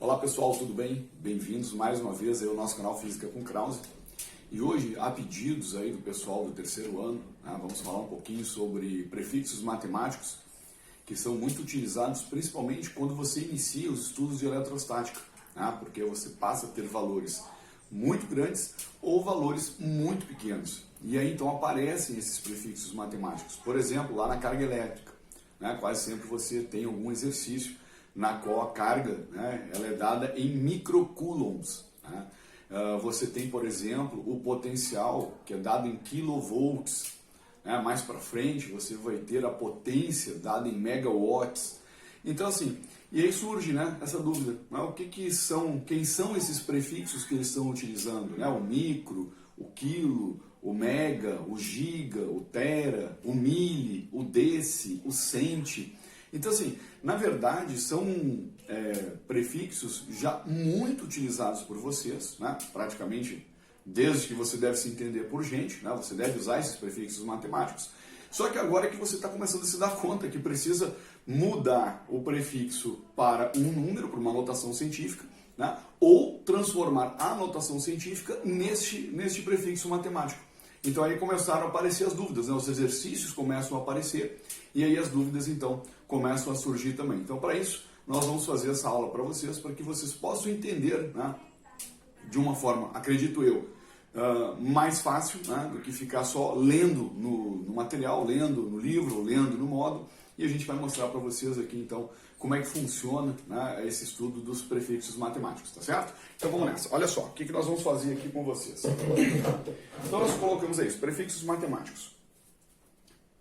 Olá pessoal, tudo bem? Bem-vindos mais uma vez ao nosso canal Física com Krause. E hoje, a pedidos aí do pessoal do terceiro ano, vamos falar um pouquinho sobre prefixos matemáticos que são muito utilizados principalmente quando você inicia os estudos de eletrostática, porque você passa a ter valores muito grandes ou valores muito pequenos. E aí então aparecem esses prefixos matemáticos. Por exemplo, lá na carga elétrica, quase sempre você tem algum exercício na qual a carga ela é dada em microcoulombs. Você tem, por exemplo, o potencial, que é dado em kilovolts. Mais para frente você vai ter a potência dada em megawatts. Então assim, e aí surge essa dúvida, quem são esses prefixos que eles estão utilizando? O micro, o quilo, o mega, o giga, o tera, o mili, o deci, o centi. Então assim, na verdade são prefixos já muito utilizados por vocês, praticamente desde que você deve se entender por gente, você deve usar esses prefixos matemáticos. Só que agora é que você está começando a se dar conta que precisa mudar o prefixo para um número, para uma notação científica, ou transformar a notação científica neste prefixo matemático. Então aí começaram a aparecer as dúvidas, os exercícios começam a aparecer e aí as dúvidas então começam a surgir também. Então para isso nós vamos fazer essa aula para que vocês possam entender de uma forma, acredito eu, mais fácil do que ficar só lendo no material, lendo no livro, lendo no módulo. E a gente vai mostrar para vocês aqui então como é que funciona esse estudo dos prefixos matemáticos, tá certo? Então vamos nessa. Olha só, o que nós vamos fazer aqui com vocês. Então nós colocamos aí os prefixos matemáticos.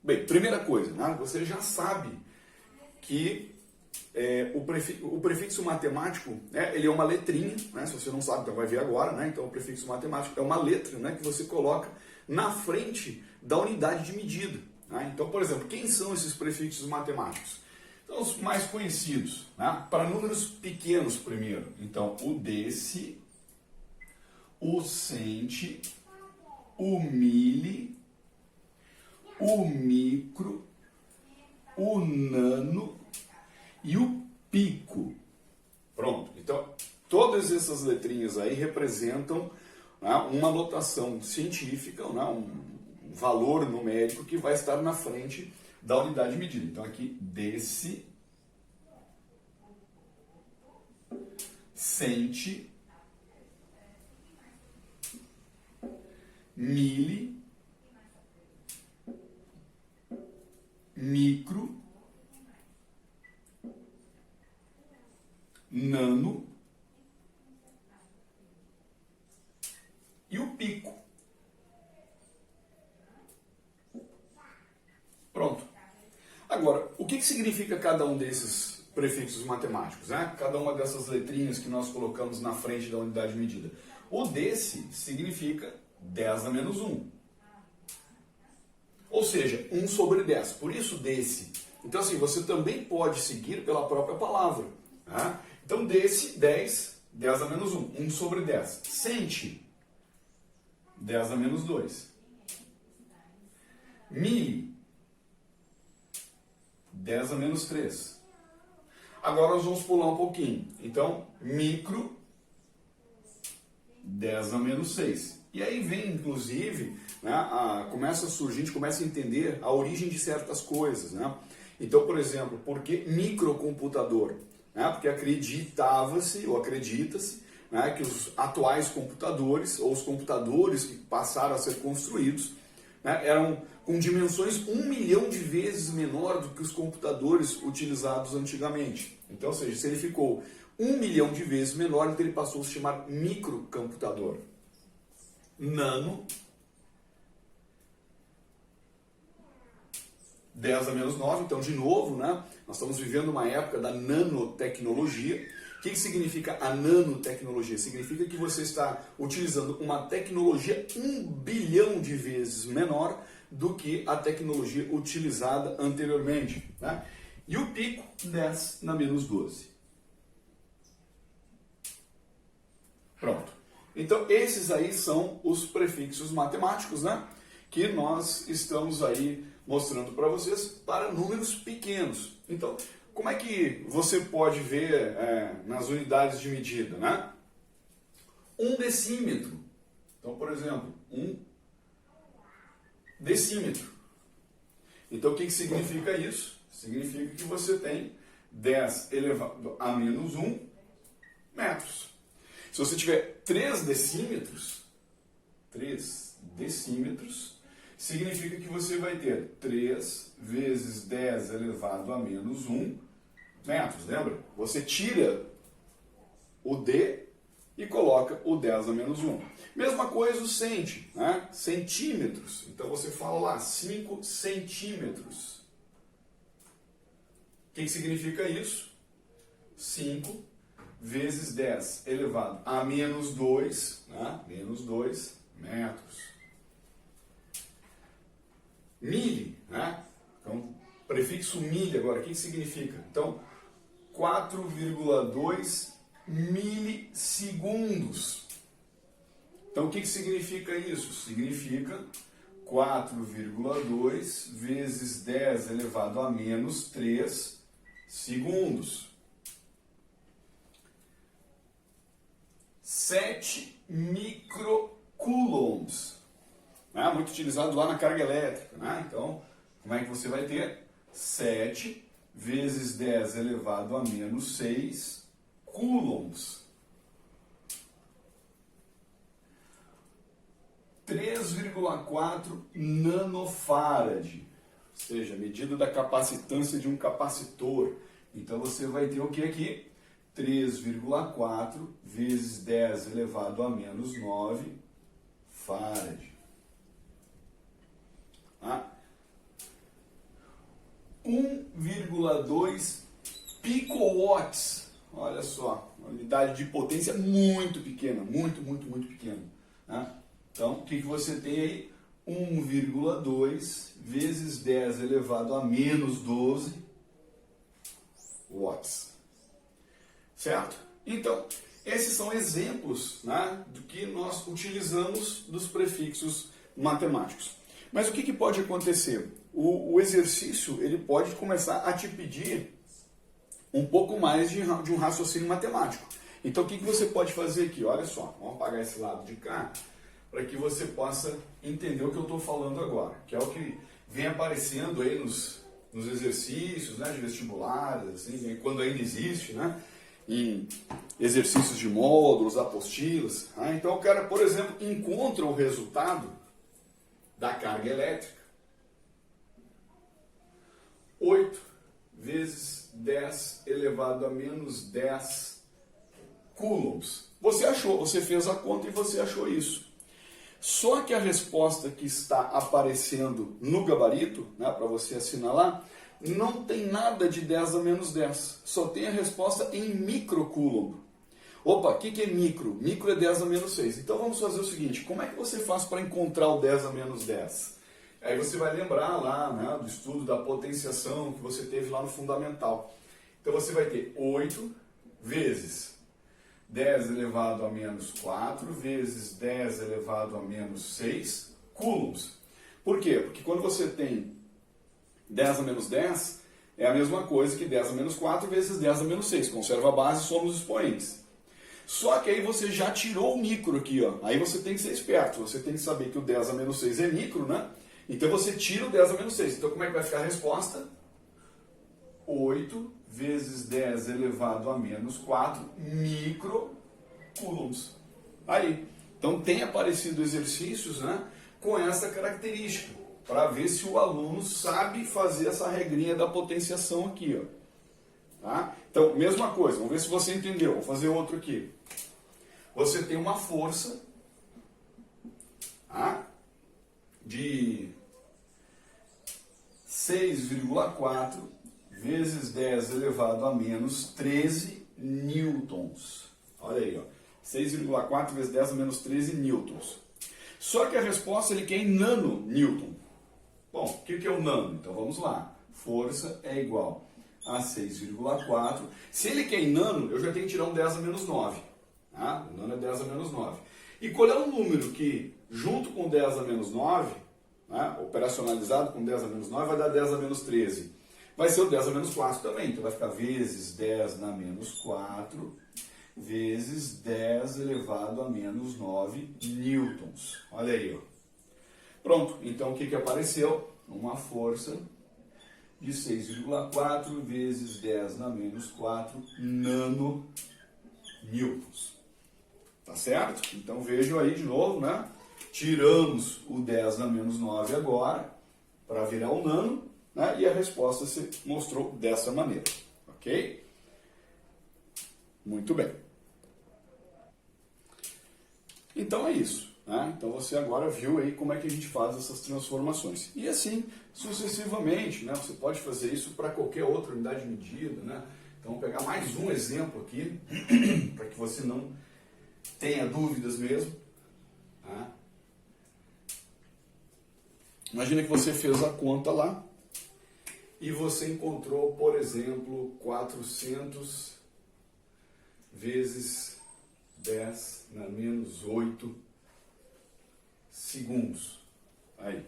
Bem, primeira coisa, você já sabe que o prefixo matemático, ele é uma letrinha, se você não sabe, então vai ver agora, então o prefixo matemático é uma letra que você coloca na frente da unidade de medida. Então, por exemplo, quem são esses prefixos matemáticos? Então, os mais conhecidos, para números pequenos primeiro. Então, o deci, o centi, o mili, o micro, o nano e o pico. Pronto. Então, todas essas letrinhas aí representam uma notação científica, um valor numérico que vai estar na frente da unidade de medida. Então aqui, deci, centi, mili, micro, nano e o pico. Pronto. Agora, o que significa cada um desses prefixos matemáticos? Cada uma dessas letrinhas que nós colocamos na frente da unidade de medida. O deci significa 10 a menos 1. Ou seja, 1 sobre 10. Por isso deci. Então assim, você também pode seguir pela própria palavra. Então deci, 10, 10 a menos 1. 1 sobre 10. Centi, 10 a menos 2. Mili, 10 a menos 3. Agora nós vamos pular um pouquinho. Então, micro, 10 a menos 6. E aí vem, inclusive, começa a surgir, a gente começa a entender a origem de certas coisas. Então, por exemplo, por que microcomputador? Porque acreditava-se, ou acredita-se, que os atuais computadores, ou os computadores que passaram a ser construídos, eram com dimensões 1 milhão de vezes menor do que os computadores utilizados antigamente. Então, ou seja, se ele ficou 1 milhão de vezes menor, então ele passou a se chamar microcomputador. Nano, 10 a menos 9, então de novo, nós estamos vivendo uma época da nanotecnologia. O que significa a nanotecnologia? Significa que você está utilizando uma tecnologia 1 bilhão de vezes menor do que a tecnologia utilizada anteriormente. E o pico, 10 na menos 12. Pronto. Então esses aí são os prefixos matemáticos, que nós estamos aí mostrando para vocês para números pequenos. Então, como é que você pode ver nas unidades de medida, né? 1 decímetro. Então, por exemplo, 1 decímetro. Então, o que significa isso? Significa que você tem 10 elevado a menos 1 metros. Se você tiver 3 decímetros, significa que você vai ter 3 vezes 10 elevado a menos 1 metros, lembra? Você tira o D e coloca o 10 a menos 1. Mesma coisa o centi, né? Centímetros. Então você fala lá, 5 centímetros. O que significa isso? 5 vezes 10 elevado a menos 2, né? Menos 2 metros. Mili, né? Então, prefixo mili agora, o que significa? Então, 4,2 milissegundos. Então, o que significa isso? Significa 4,2 vezes 10 elevado a menos 3 segundos. 7 microcoulombs. Muito utilizado lá na carga elétrica. Né? Então, como é que você vai ter? 7 vezes 10 elevado a menos 6 coulombs. 3,4 nanofarad, ou seja, medida da capacitância de um capacitor. Então você vai ter o que aqui? 3,4 vezes 10 elevado a menos 9 farad. 1,2 picowatts. Olha só, uma unidade de potência muito pequena, muito pequena. Né? Então, o que você tem aí? 1,2 vezes 10 elevado a menos 12 watts. Certo? Então, esses são exemplos, né, do que nós utilizamos dos prefixos matemáticos. Mas o que pode acontecer? O exercício ele pode começar a te pedir um pouco mais de um raciocínio matemático. Então, o que você pode fazer aqui? Olha só, vamos apagar esse lado de cá, para que você possa entender o que eu estou falando agora, que é o que vem aparecendo aí nos exercícios, né, de vestibulares, assim, quando ainda existe, né, em exercícios de módulos, apostilas. Então, o cara, por exemplo, encontra o resultado da carga elétrica. 8 vezes 10 elevado a menos 10 coulombs. Você achou, você fez a conta e você achou isso. Só que a resposta que está aparecendo no gabarito, né, para você assinalar, não tem nada de 10 a menos 10. Só tem a resposta em microcoulomb. Opa, o que é micro? Micro é 10 a menos 6. Então vamos fazer o seguinte, como é que você faz para encontrar o 10 a menos 10? Aí você vai lembrar lá, né, do estudo da potenciação que você teve lá no fundamental. Então você vai ter 8 vezes 10 elevado a menos 4 vezes 10 elevado a menos 6 coulombs. Por quê? Porque quando você tem 10 a menos 10, é a mesma coisa que 10 a menos 4 vezes 10 a menos 6. Conserva a base, somos os expoentes. Só que aí você já tirou o micro aqui, ó. Aí você tem que ser esperto, você tem que saber que o 10 a menos 6 é micro, né? Então você tira o 10 a menos 6. Então como é que vai ficar a resposta? 8 vezes 10 elevado a menos 4 microcoulombs. Aí. Então tem aparecido exercícios, né, com essa característica, para ver se o aluno sabe fazer essa regrinha da potenciação aqui, ó. Tá? Então, mesma coisa, vamos ver se você entendeu. Vou fazer outro aqui. Você tem uma força, tá, de 6,4 vezes 10 elevado a menos 13 newtons. Olha aí, ó. 6,4 vezes 10 a menos 13 newtons. Só que a resposta ele quer em nanonewton. Bom, o que é o nano? Então vamos lá. Força é igual a 6,4. Se ele quer em nano, eu já tenho que tirar um 10 a menos 9. Tá? O nano é 10 a menos 9. E qual é o número que, junto com 10 a menos 9, né, operacionalizado com 10 a menos 9, vai dar 10 a menos 13? vai ser o 10 a menos 4 também. Então vai ficar vezes 10 na menos 4, vezes 10 elevado a menos 9 newtons. Olha aí, ó. Pronto, então o que apareceu? Uma força de 6,4 vezes 10 na menos 4 nanonewtons. Tá certo? Então vejam aí de novo, né? Tiramos o 10 na menos 9 agora, para virar o nano, né? E a resposta se mostrou dessa maneira, ok? Muito bem. Então é isso, né? Então você agora viu aí como é que a gente faz essas transformações. E assim, sucessivamente, né? Você pode fazer isso para qualquer outra unidade de medida, né? Então vou pegar mais um exemplo aqui, para que você não tenha dúvidas mesmo. Tá? Imagina que você fez a conta lá e você encontrou, por exemplo, 400 vezes 10 na menos 8 segundos. Aí.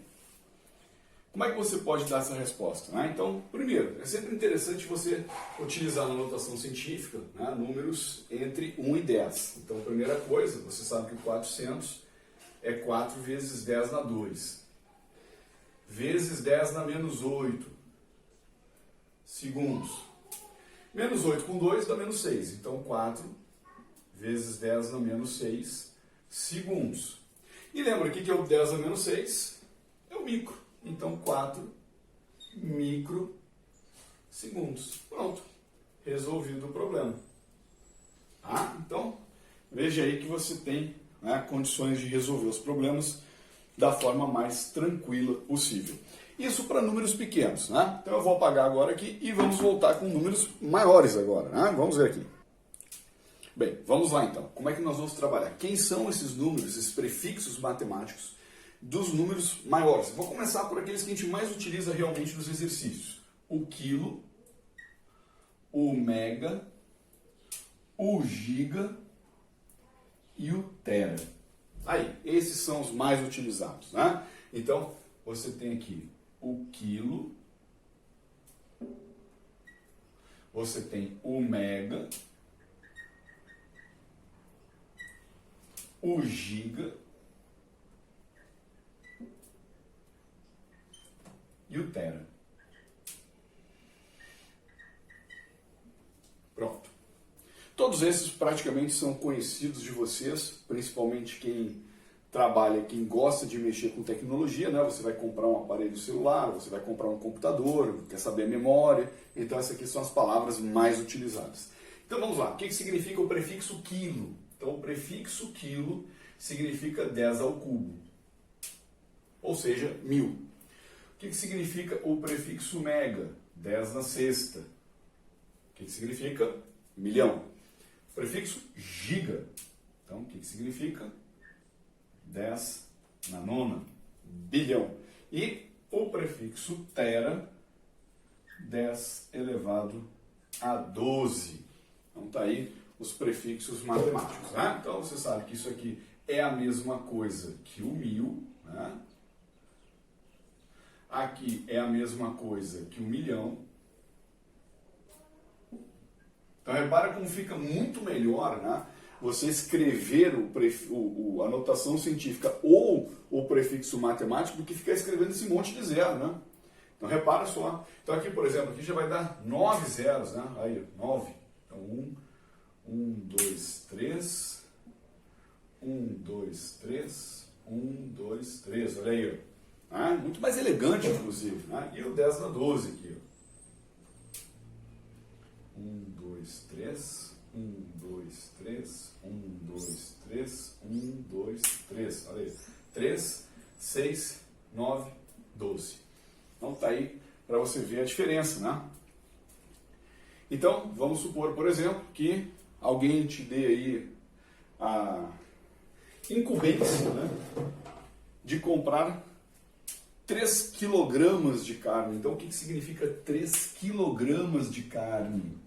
Como é que você pode dar essa resposta? Né? Então, primeiro, é sempre interessante você utilizar na notação científica, né, números entre 1 e 10. Então, a primeira coisa, você sabe que 400 é 4 vezes 10 na 2. Vezes 10 na menos 8 segundos. Menos 8 com 2 dá menos 6. Então, 4 vezes 10 na menos 6 segundos. E lembra aqui que é o 10 a menos 6 é o micro. Então, 4 microsegundos. Pronto. Resolvido o problema. Tá? Então, veja aí que você tem, né, condições de resolver os problemas da forma mais tranquila possível. Isso para números pequenos, né? Então eu vou apagar agora aqui e vamos voltar com números maiores agora, né? Vamos ver aqui. Bem, vamos lá então. Como é que nós vamos trabalhar? Quem são esses números, esses prefixos matemáticos dos números maiores? Vou começar por aqueles que a gente mais utiliza realmente nos exercícios. O quilo, o mega, o giga e o tera. Aí, esses são os mais utilizados, né? Então, você tem aqui o quilo, você tem o mega, o giga e o tera. Pronto. Todos esses praticamente são conhecidos de vocês, principalmente quem trabalha, quem gosta de mexer com tecnologia, né? Você vai comprar um aparelho celular, você vai comprar um computador, quer saber a memória, então essas aqui são as palavras mais utilizadas. Então vamos lá, o que significa o prefixo quilo? Então o prefixo quilo significa 10 ao cubo, ou seja, 1000. O que significa o prefixo mega? 10 na sexta. O que significa? Milhão. O prefixo giga. Então, o que significa? 10 na nona. Bilhão. E o prefixo tera, 10 elevado a 12. Então, tá aí os prefixos matemáticos. Né? Então, você sabe que isso aqui é a mesma coisa que o 1000. Né? Aqui é a mesma coisa que 1.000.000. Então, repara como fica muito melhor, né, você escrever a notação científica ou o prefixo matemático do que ficar escrevendo esse monte de zero, né? Então, repara só. Então, aqui, por exemplo, aqui já vai dar 9 zeros, né? Aí, 9. Então, 1, 2, 3. 1, 2, 3. 1, 2, 3. Olha aí, ó. Ah, muito mais elegante, inclusive. Né? E o 10 na 12 aqui. Ó. 1, 2, 3. 1, 2, 3. 1, 2, 3. 1, 2, 3. Olha aí. 3, 6, 9, 12. Então tá aí para você ver a diferença, né? Então, vamos supor, por exemplo, que alguém te dê aí a incumbência, né, de comprar 3 quilogramas de carne. Então, o que significa 3 quilogramas de carne?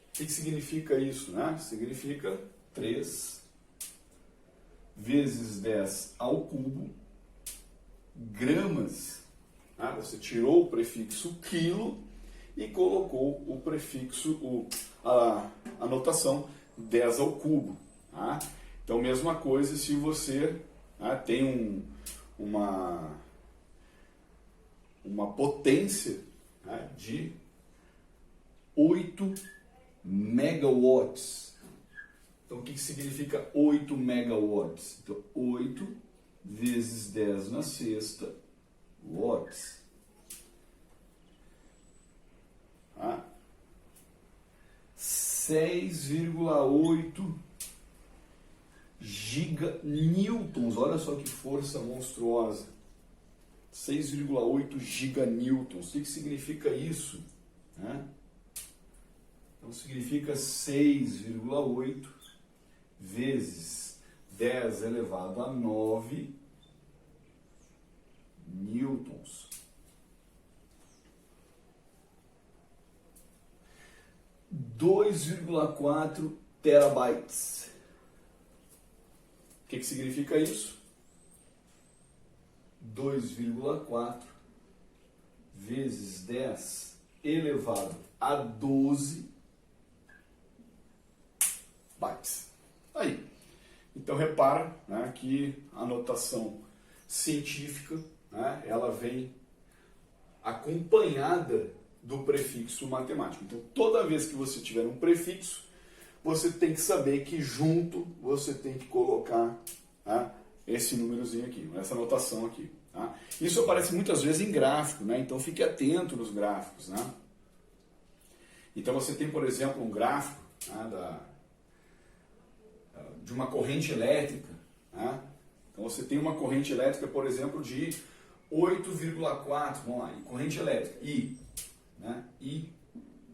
O que significa isso? Né? Significa 3 vezes 10 ao cubo gramas Né? Você tirou o prefixo quilo e colocou o prefixo, a notação 10 ao cubo. Tá? Então, mesma coisa se você tem uma potência de 8 megawatts. Então, o que significa 8 megawatts? Então, 8 vezes 10 na sexta watts. 6,8 giganewtons. Olha só que força monstruosa. 6,8 giganewtons. O que significa isso? Então significa 6,8 vezes 10 elevado a 9 newtons. 2,4 terabytes. O que significa isso? 2,4 vezes 10 elevado a 12 bytes. Aí. Então repara que a notação científica ela vem acompanhada do prefixo matemático. Então toda vez que você tiver um prefixo, você tem que saber que junto você tem que colocar esse númerozinho aqui, essa notação aqui. Isso aparece muitas vezes em gráfico, então fique atento nos gráficos. Então você tem, por exemplo, um gráfico de uma corrente elétrica. Então você tem uma corrente elétrica, por exemplo, de 8,4, vamos lá, corrente elétrica, I. I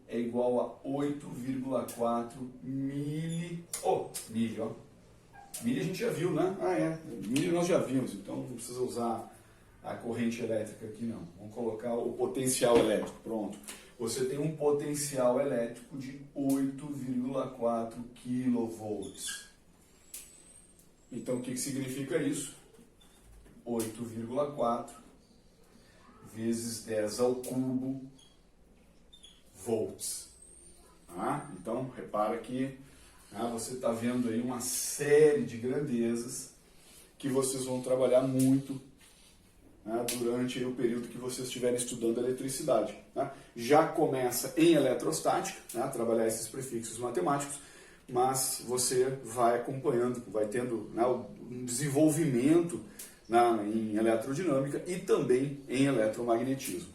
é igual a 8,4 milho, ó. Milho a gente já viu, né? Milho nós já vimos, então não precisa usar a corrente elétrica aqui não. Vamos colocar o potencial elétrico, pronto. Você tem um potencial elétrico de 8,4 kV. Então o que significa isso? 8,4 vezes 10 ao cubo volts. Então repara que você está vendo aí uma série de grandezas que vocês vão trabalhar muito durante o período que vocês estiverem estudando eletricidade. Já começa em eletrostática, trabalhar esses prefixos matemáticos, mas você vai acompanhando, vai tendo um desenvolvimento em eletrodinâmica e também em eletromagnetismo.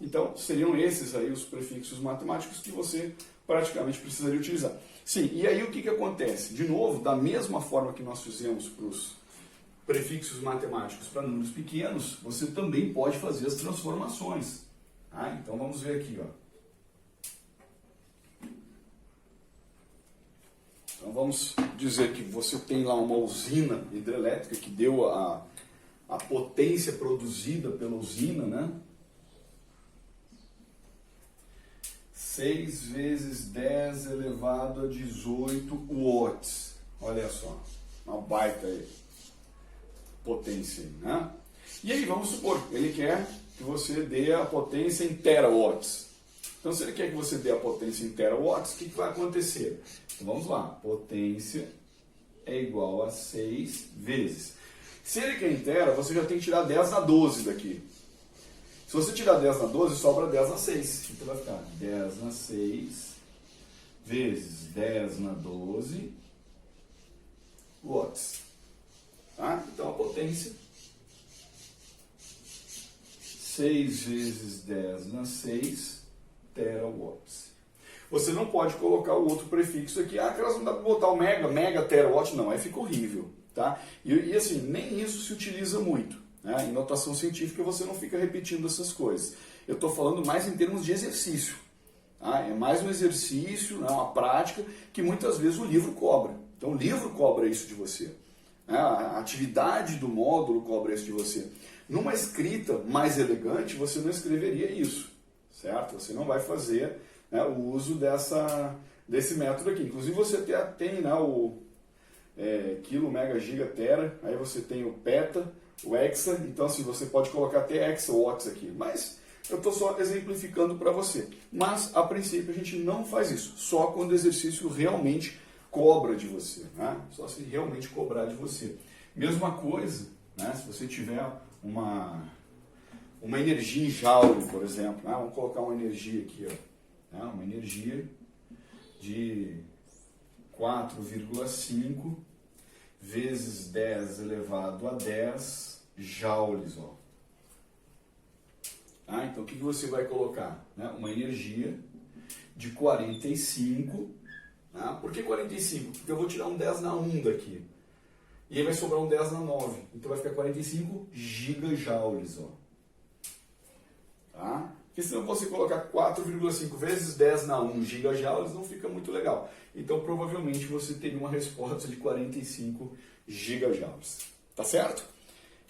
Então, seriam esses aí os prefixos matemáticos que você praticamente precisaria utilizar. Sim, e aí o que acontece? De novo, da mesma forma que nós fizemos para os prefixos matemáticos para números pequenos, você também pode fazer as transformações. Então vamos ver aqui. Então vamos dizer que você tem lá uma usina hidrelétrica que deu a potência produzida pela usina, 6 vezes 10 elevado a 18 watts. Olha só, uma baita potência aí, E aí, vamos supor, ele quer que você dê a potência em terawatts. Então, se ele quer que você dê a potência em terawatts, o que vai acontecer? Então, vamos lá, potência é igual a 6 vezes. Se ele quer em tera, você já tem que tirar 10 na 12 daqui. Se você tirar 10 na 12, sobra 10 na 6. Então vai ficar 10 na 6 vezes 10 na 12 watts. Então a potência 6 vezes 10 na 6 terawatts. Você não pode colocar o outro prefixo aqui. Aquelas não dá para botar o mega terawatt, não. Aí fica horrível. E assim, nem isso se utiliza muito. Em notação científica você não fica repetindo essas coisas. Eu estou falando mais em termos de exercício. É mais um exercício, uma prática que muitas vezes o livro cobra. Então o livro cobra isso de você. A atividade do módulo cobra isso de você. Numa escrita mais elegante você não escreveria isso, certo? Você não vai fazer o uso desse método aqui. Inclusive você tem quilo, mega, giga, tera, aí você tem o peta, o hexa, então assim, você pode colocar até hexawatts aqui, mas eu estou só exemplificando para você. Mas, a princípio, a gente não faz isso, só quando o exercício realmente cobra de você, né? Só se realmente cobrar de você. Mesma coisa, né? Se você tiver uma energia em joule, por exemplo, né? Vamos colocar uma energia aqui, ó, né? Uma energia de 4,5 vezes 10 elevado a 10 joules, ó. Ah, então o que você vai colocar? Né? Uma energia de 45. Tá? Por que 45? Porque eu vou tirar um 10 na 1 daqui. E aí vai sobrar um 10 na 9. Então vai ficar 45 gigajoules. Ó. Tá? Porque senão você colocar 4,5 vezes 10 na 1 gigajoules não fica muito legal. Então provavelmente você teria uma resposta de 45 gigajoules. Tá certo?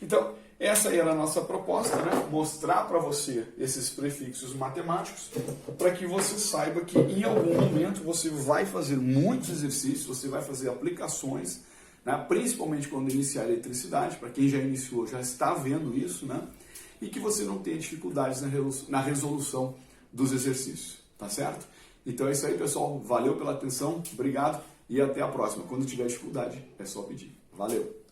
Então, essa era a nossa proposta, né? Mostrar para você esses prefixos matemáticos, para que você saiba que em algum momento você vai fazer muitos exercícios, você vai fazer aplicações, né? Principalmente quando iniciar a eletricidade, para quem já iniciou já está vendo isso, né? E que você não tenha dificuldades na resolução dos exercícios, tá certo? Então é isso aí, pessoal. Valeu pela atenção, obrigado e até a próxima. Quando tiver dificuldade, é só pedir. Valeu!